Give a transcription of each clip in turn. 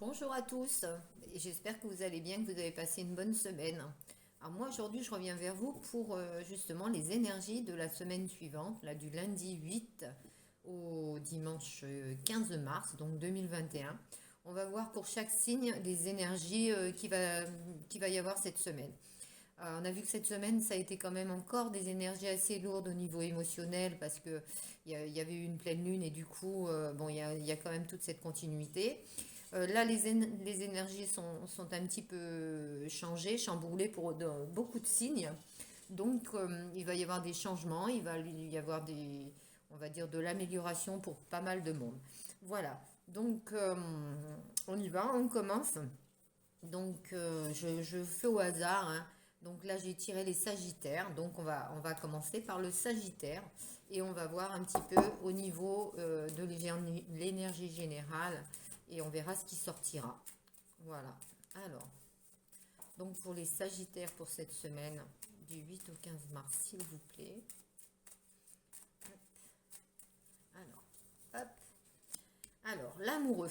Bonjour à tous, j'espère que vous allez bien, que vous avez passé une bonne semaine. Alors moi aujourd'hui je reviens vers vous pour justement les énergies de la semaine suivante, là du lundi 8 au dimanche 15 mars, donc 2021. On va voir pour chaque signe les énergies qui va y avoir cette semaine. On a vu que cette semaine, ça a été quand même encore des énergies assez lourdes au niveau émotionnel parce que il y avait eu une pleine lune et du coup, bon, il y a quand même toute cette continuité. Là, les énergies sont un petit peu changées, chamboulées pour beaucoup de signes. Donc, il va y avoir des changements, il va y avoir on va dire, de l'amélioration pour pas mal de monde. Voilà. Donc, on y va, on commence. Donc, je fais au hasard, hein. Donc là, j'ai tiré les Sagittaires. Donc, on va commencer par le Sagittaire et on va voir un petit peu au niveau de l'énergie générale et on verra ce qui sortira. Voilà. Alors, donc pour les Sagittaires pour cette semaine, du 8 au 15 mars, s'il vous plaît. Hop. Alors, hop. Alors, l'amoureux.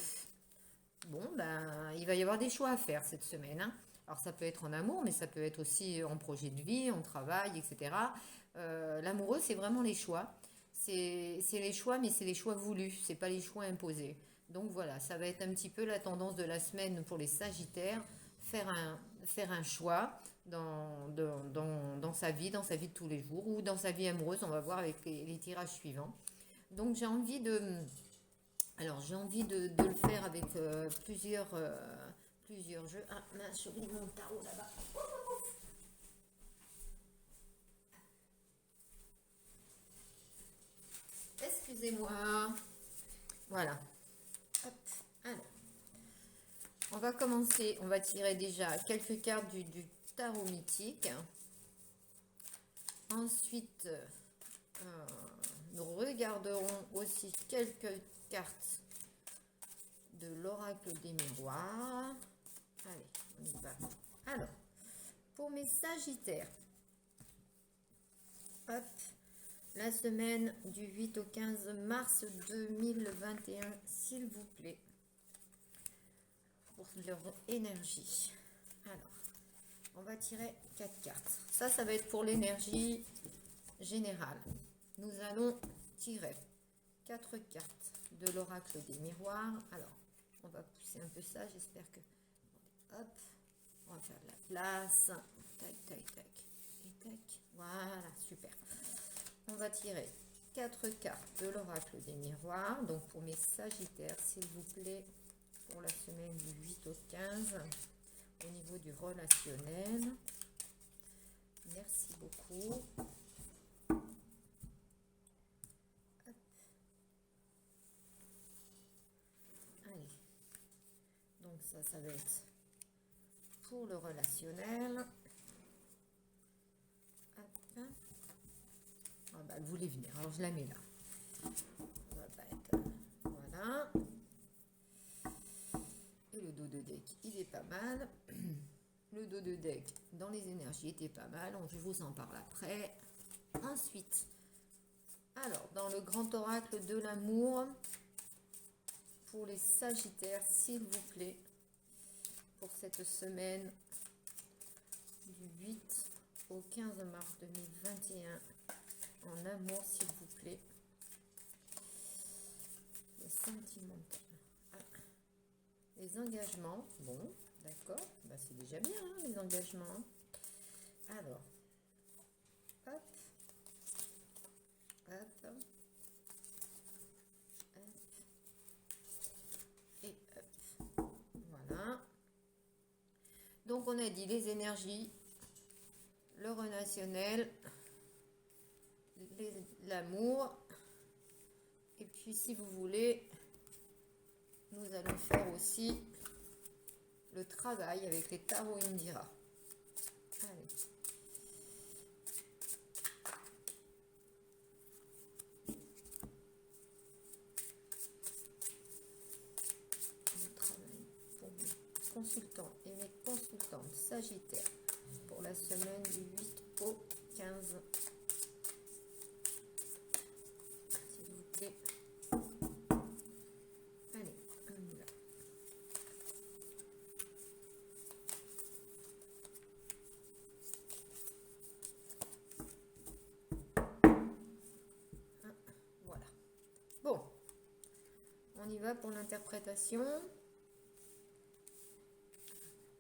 Bon, ben, il va y avoir des choix à faire cette semaine, hein. Alors, ça peut être en amour, mais ça peut être aussi en projet de vie, en travail, etc. L'amoureux, c'est vraiment les choix. C'est les choix, mais c'est les choix voulus, c'est pas les choix imposés. Donc voilà, ça va être un petit peu la tendance de la semaine pour les Sagittaires, faire un choix dans dans sa vie de tous les jours, ou dans sa vie amoureuse, on va voir avec les tirages suivants. Donc j'ai envie de le faire avec plusieurs jeux. Ah mince, j'oublie mon tarot là-bas. Excusez-moi. Voilà. Hop. Alors, on va commencer. On va tirer déjà quelques cartes du tarot mythique. Ensuite, nous regarderons aussi quelques cartes de l'oracle des miroirs. Allez, on y va. Alors, pour mes Sagittaires, hop, la semaine du 8 au 15 mars 2021, s'il vous plaît, pour leur énergie. Alors, on va tirer 4 cartes. Ça va être pour l'énergie générale. Nous allons tirer 4 cartes de l'oracle des miroirs. Alors, on va pousser un peu ça, j'espère que... Hop, on va faire de la place. Tac, tac, tac. Et tac. Voilà, super. On va tirer 4 cartes de l'oracle des miroirs. Donc, pour mes Sagittaires, s'il vous plaît, pour la semaine du 8 au 15, au niveau du relationnel. Merci beaucoup. Allez. Donc, ça va être pour le relationnel. Hop. Ah bah, elle voulait venir, alors je la mets là. On va pas être... Voilà. Et le dos de deck, il est pas mal. Le dos de deck dans les énergies était pas mal. Je vous en parle après. Ensuite, alors, dans le grand oracle de l'amour, pour les Sagittaires, s'il vous plaît, pour cette semaine du 8 au 15 mars 2021, en amour, s'il vous plaît. Le sentimental. Ah. Les engagements, bon, d'accord, bah, c'est déjà bien, hein, les engagements. Alors, hop, hop, hop, et hop. Voilà. Donc, on a dit les énergies, le relationnel, l'amour. Et puis, si vous voulez, nous allons faire aussi le travail avec les tarots Indira. Allez. Le travail pour mes consultants et mes consultantes Sagittaires pour la semaine du 8 au 15. S'il vous plaît. Allez, on y va. va pour l'interprétation.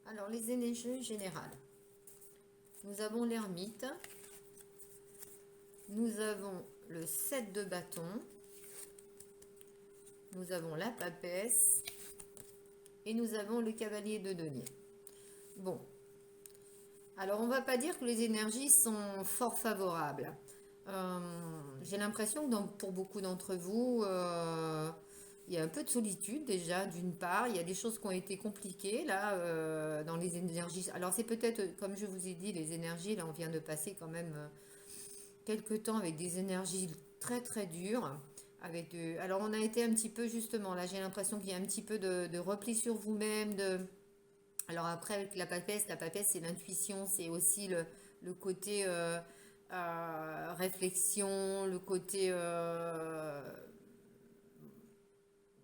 Alors, les énergies générales. Nous avons l'ermite. Nous avons le 7 de bâton. Nous avons la papesse. Et nous avons le cavalier de denier. Bon. Alors, on ne va pas dire que les énergies sont fort favorables. J'ai l'impression que pour beaucoup d'entre vous, il y a un peu de solitude déjà, d'une part. Il y a des choses qui ont été compliquées là dans les énergies. Alors, c'est peut-être, comme je vous ai dit, les énergies, là, on vient de passer quand même quelques temps avec des énergies très très dures. Alors, on a été un petit peu justement, là, j'ai l'impression qu'il y a un petit peu de repli sur vous-même, alors après, avec la papesse, c'est l'intuition, c'est aussi le côté réflexion, le côté...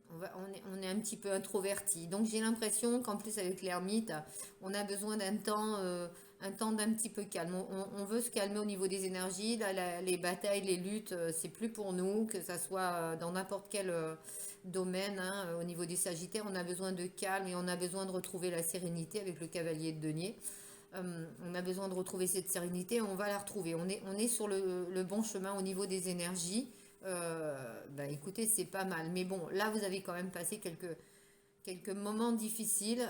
on est un petit peu introverti. Donc j'ai l'impression qu'en plus avec l'ermite, on a besoin un temps d'un petit peu calme. On veut se calmer au niveau des énergies. Là, les batailles, les luttes, c'est plus pour nous, que ça soit dans n'importe quel domaine. Hein. Au niveau des Sagittaires, on a besoin de calme et on a besoin de retrouver la sérénité avec le cavalier de denier. On a besoin de retrouver cette sérénité, on va la retrouver. On est sur le bon chemin au niveau des énergies. Écoutez, c'est pas mal. Mais bon, là, vous avez quand même passé quelques moments difficiles.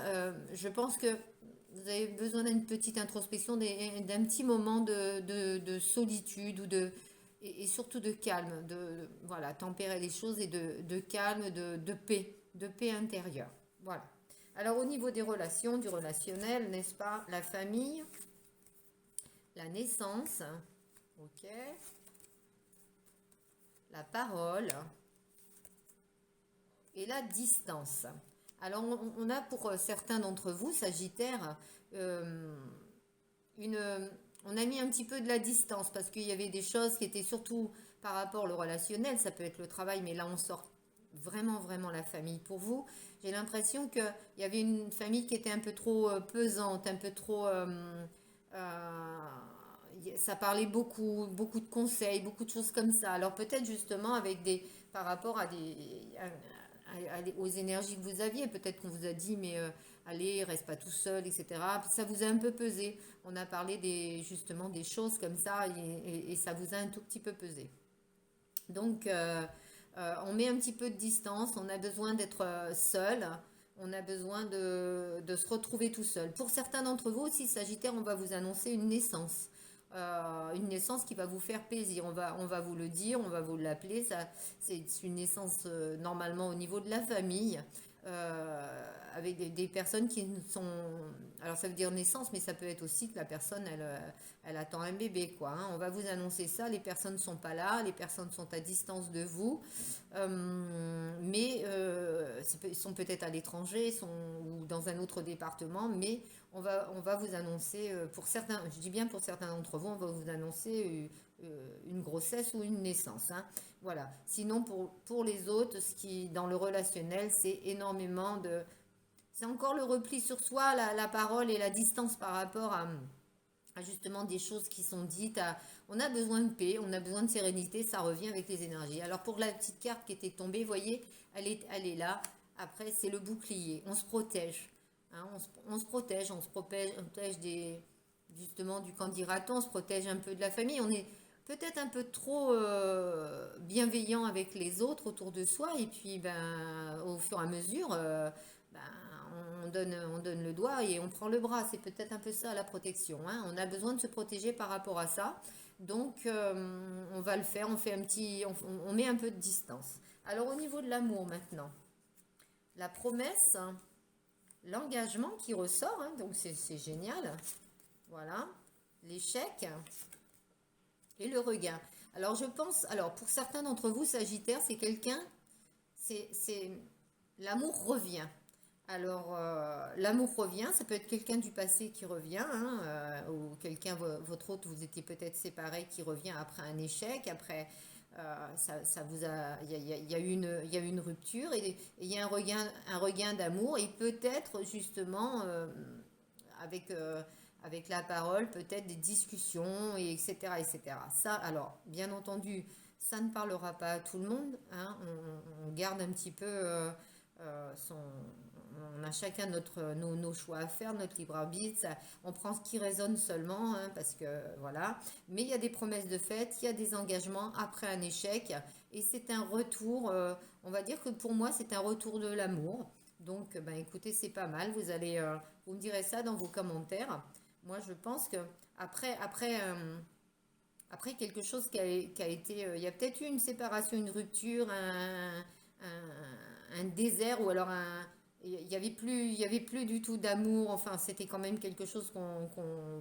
Je pense que vous avez besoin d'une petite introspection, d'un petit moment de solitude et surtout de calme, voilà, tempérer les choses et de calme, de paix intérieure. Voilà. Alors au niveau des relations, du relationnel, n'est-ce pas? La famille, la naissance, ok, la parole et la distance. Alors on a pour certains d'entre vous, Sagittaires, on a mis un petit peu de la distance parce qu'il y avait des choses qui étaient surtout par rapport au relationnel, ça peut être le travail, mais là on sort vraiment, vraiment la famille pour vous. J'ai l'impression qu'il y avait une famille qui était un peu trop pesante, un peu trop... ça parlait beaucoup, beaucoup de conseils, beaucoup de choses comme ça. Alors peut-être justement par rapport aux énergies que vous aviez, peut-être qu'on vous a dit, mais allez, reste pas tout seul, etc. Ça vous a un peu pesé. On a parlé justement des choses comme ça et ça vous a un tout petit peu pesé. Donc, on met un petit peu de distance, on a besoin d'être seul, on a besoin de se retrouver tout seul. Pour certains d'entre vous aussi, Sagittaire, on va vous annoncer une naissance qui va vous faire plaisir. On va vous le dire, on va vous l'appeler. C'est une naissance normalement au niveau de la famille. Avec des personnes qui sont... Alors ça veut dire naissance, mais ça peut être aussi que la personne, elle attend un bébé, quoi. Hein. On va vous annoncer ça, les personnes ne sont pas là, les personnes sont à distance de vous, mais ils sont peut-être à l'étranger, ou dans un autre département, mais on va vous annoncer, pour certains, je dis bien pour certains d'entre vous, on va vous annoncer une grossesse ou une naissance. Hein. Voilà. Sinon, pour les autres, ce qui, dans le relationnel, c'est énormément de... C'est encore le repli sur soi, la parole et la distance par rapport à justement des choses qui sont dites. On a besoin de paix, on a besoin de sérénité, ça revient avec les énergies. Alors pour la petite carte qui était tombée, vous voyez, elle est là. Après, c'est le bouclier. On se protège. Hein, on se protège justement du candidaton, on se protège un peu de la famille. On est peut-être un peu trop bienveillant avec les autres autour de soi. Et puis, au fur et à mesure... on donne le doigt et on prend le bras. C'est peut-être un peu ça la protection. Hein. On a besoin de se protéger par rapport à ça. Donc, on va le faire. On met un peu de distance. Alors, au niveau de l'amour maintenant, la promesse, l'engagement qui ressort. Hein, donc, c'est génial. Voilà. L'échec et le regain. Alors, je pense... Alors, pour certains d'entre vous, Sagittaire, c'est quelqu'un... L'amour revient. Alors, l'amour revient, ça peut être quelqu'un du passé qui revient, hein, ou quelqu'un, votre autre, vous étiez peut-être séparés, qui revient après un échec, après, ça vous a, il y a eu une rupture, et il y a un regain d'amour, et peut-être justement, avec la parole, peut-être des discussions, et etc., etc. Ça, alors, bien entendu, Ça ne parlera pas à tout le monde, hein. On garde un petit peu son... On a chacun nos choix à faire, notre libre arbitre. On prend ce qui résonne seulement, hein, parce que voilà. Mais il y a des promesses de fête, il y a des engagements après un échec. Et c'est un retour, on va dire que pour moi, c'est un retour de l'amour. Donc, ben, écoutez, c'est pas mal. Vous me direz ça dans vos commentaires. Moi, je pense que après quelque chose qui a été, il y a peut-être eu une séparation, une rupture, un désert, ou alors il y avait plus du tout d'amour. Enfin, c'était quand même quelque chose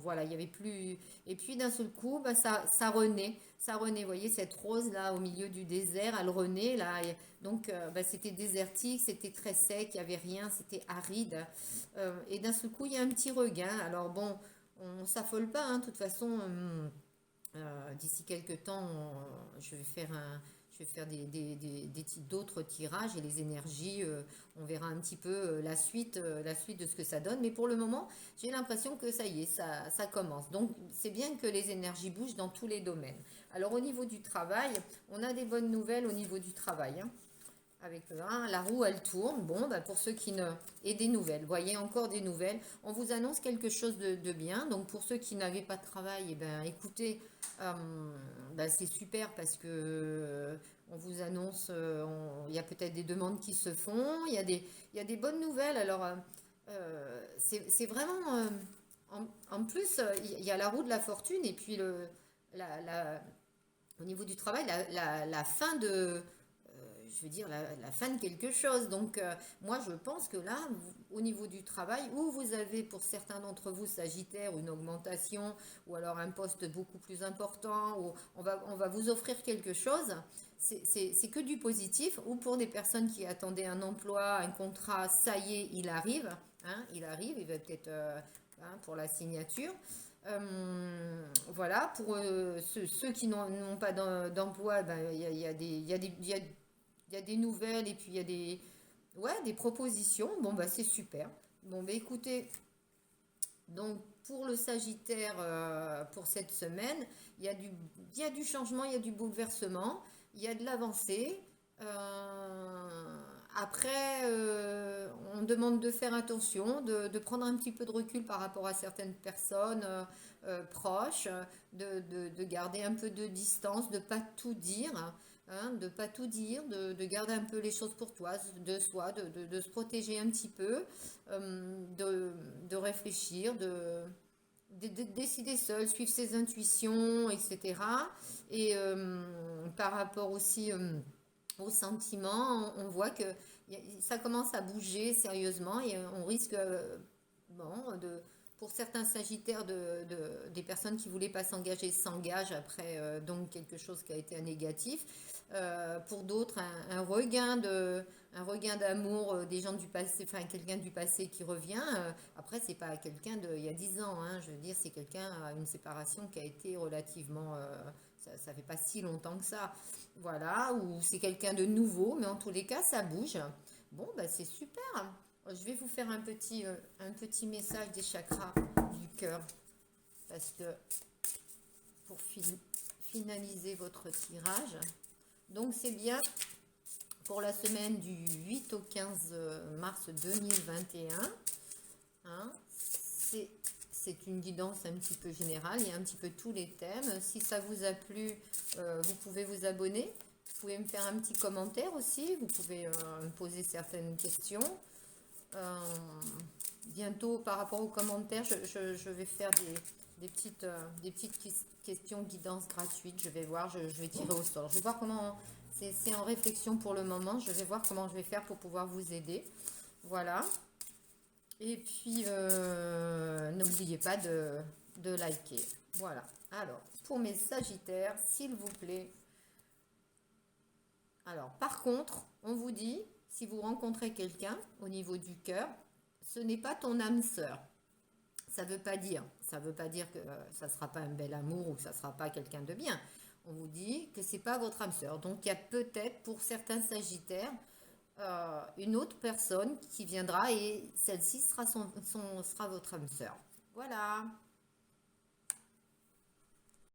voilà, il y avait plus. Et puis d'un seul coup, bah, ça renaît. Vous voyez cette rose là au milieu du désert, elle renaît là. Donc, bah, c'était désertique, c'était très sec, il y avait rien, c'était aride. Et d'un seul coup, il y a un petit regain. Alors bon, on s'affole pas, hein, de toute façon. D'ici quelques temps, je vais faire d'autres tirages et les énergies, on verra un petit peu la suite de ce que ça donne. Mais pour le moment, j'ai l'impression que ça y est, ça commence. Donc c'est bien que les énergies bougent dans tous les domaines. Alors au niveau du travail, on a des bonnes nouvelles au niveau du travail, hein. Avec le 1, la roue elle tourne. Bon, bah, pour ceux qui ne. Et des nouvelles, voyez, encore des nouvelles. On vous annonce quelque chose de bien. Donc pour ceux qui n'avaient pas de travail, eh ben, écoutez, euh, bah, c'est super parce que on vous annonce, il y a peut-être des demandes qui se font, il y a des bonnes nouvelles. Alors c'est vraiment. En plus, il y a la roue de la fortune et puis au niveau du travail, la fin de je veux dire, la fin de quelque chose. Donc, moi, je pense que là, au niveau du travail, où vous avez pour certains d'entre vous, Sagittaire, une augmentation, ou alors un poste beaucoup plus important, ou on va vous offrir quelque chose, c'est que du positif. Ou pour des personnes qui attendaient un emploi, un contrat, ça y est, il arrive. Hein, il va peut-être hein, pour la signature. Voilà, pour ceux qui n'ont pas d'emploi, ben, il y a des nouvelles et puis il y a ouais, des propositions. Bon, bah, c'est super. Bon, bah, écoutez, donc pour le Sagittaire, pour cette semaine, il y a du changement, il y a du bouleversement, il y a de l'avancée. Après, on demande de faire attention, de prendre un petit peu de recul par rapport à certaines personnes proches, de garder un peu de distance, de pas tout dire, hein, de pas tout dire, garder un peu les choses pour toi, de soi, de se protéger un petit peu, de réfléchir, de décider seul, suivre ses intuitions, etc. Et par rapport aussi aux sentiments, on voit que ça commence à bouger sérieusement et on risque, bon, pour certains sagittaires, des personnes qui ne voulaient pas s'engager s'engagent après donc quelque chose qui a été un négatif. Pour d'autres, un regain d'amour des gens du passé, enfin quelqu'un du passé qui revient. Après, c'est pas quelqu'un il y a 10 ans, hein, je veux dire, c'est quelqu'un à une séparation qui a été relativement, ça fait pas si longtemps que ça, voilà, ou c'est quelqu'un de nouveau, mais en tous les cas, ça bouge. Bon, bah c'est super. Je vais vous faire un petit message des chakras du cœur, parce que pour finaliser votre tirage. Donc c'est bien pour la semaine du 8 au 15 mars 2021. Hein, c'est une guidance un petit peu générale, il y a un petit peu tous les thèmes. Si ça vous a plu, vous pouvez vous abonner. Vous pouvez me faire un petit commentaire aussi. Vous pouvez me poser certaines questions. Euh, Bientôt, par rapport aux commentaires, je vais faire des petites questions guidance gratuites. Je vais voir, je vais tirer au sort. Je vais voir comment, c'est en réflexion pour le moment. Je vais voir comment je vais faire pour pouvoir vous aider. Voilà. Et puis, n'oubliez pas de liker. Voilà. Alors, pour mes sagittaires, s'il vous plaît. Alors, par contre, on vous dit, si vous rencontrez quelqu'un au niveau du cœur, ce n'est pas ton âme sœur. Ça veut pas dire que ça sera pas un bel amour ou que ça sera pas quelqu'un de bien. On vous dit que c'est pas votre âme sœur. Donc il y a peut-être pour certains sagittaires une autre personne qui viendra et celle-ci sera votre âme sœur. Voilà.